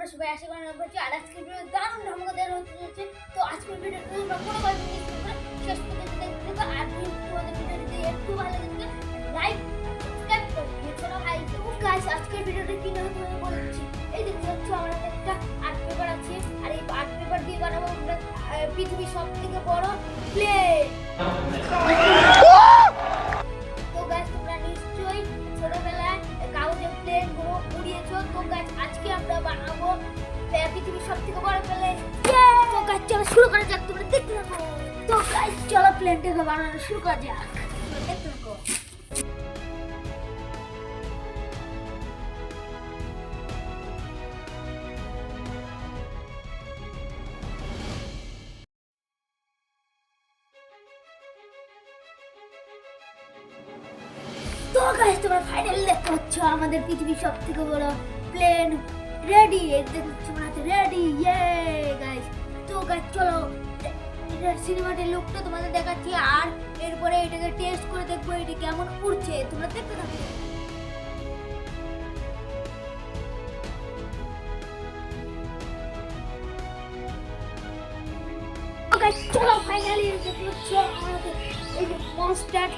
তোমরা সবাই আশা করেন করছি আর আজকের ভিডিও দারুণ ধামাকাদার হতে চলেছে। তো আজকের ভিডিওটা তোমরা কোনো ভাবে মিস করবে না, শেষ পর্যন্ত দেখতে থাকো। আর তোমাদের ভিডিও যদি একটু ভালো লাগে লাইক সাবস্ক্রাইব করে দিও না ভাই। তো গাইস আজকের ভিডিওটা কি নিয়ে তোমাদের বলছি, এই দেখতে পাচ্ছ আমার হাতে একটা আর্ট পেপার আছে, আর এই আর্ট পেপার দিয়ে বানাবো আমরা পৃথিবীর সবথেকে বড় প্লেন। তো গাইস তোমরা নিশ্চয়ই ছোটবেলায় কাগজের প্লেন গুলো উড়িয়েছো। তো গাইস আজকে আমরা বানাবো পৃথিবীর সবথেকে বড় প্লেন। তো গাইস চলো শুরু করা যাক, তোমরা দেখতে থাকো। তো গাইস চলো প্লেনটাকে বানানো শুরু করা যাক, তোমরা দেখতে থাকো। তো গাইস তোমরা ফাইনালি দেখতে পাচ্ছ আমাদের পৃথিবীর সবথেকে বড় প্লেন রেডি। দেখতে পাচ্ছ আমার হাতে রেডি, ইয়ে গাইস। তো গাইস চলো এটা সিনেমাটিক লুকটা তোমাদের দেখাচ্ছি, আর এরপরে এটাকে টেস্ট করে দেখবো এটা কেমন উড়ছে। তোমরা দেখতে থাকো। চলো ফাইনালি দেখতে পাচ্ছ আমাদের এই যে মনস্টার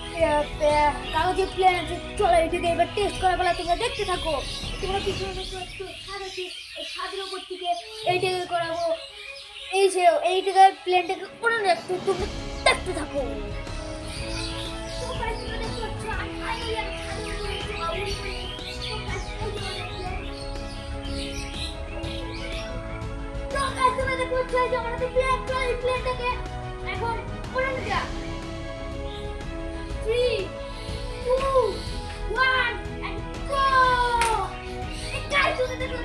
কাগজের প্লেন আছে। চলো এটাকে এবার টেস্ট করা বলা, তোমরা দেখতে থাকো। তোমরা পিছনে দেখতে পাচ্ছ ছাদ আছে, এই ছাদের উপর থেকে এইটাকে করাবো, এই যে এইটাকে প্লেনটাকে করে রাখতে, তোমরা দেখতে থাকো। তো guys, তোমরা দেখতে পাচ্ছ আমি ফাইনালি ছাদের উপরে এসে আউট করি। তো guys, তোমরা দেখতে পাচ্ছ এই যে আমাদের প্লেন, চলো এই প্লেনটাকে এখন করে যাক। 3, 2, 1 and go! Guys, তোমরা দেখো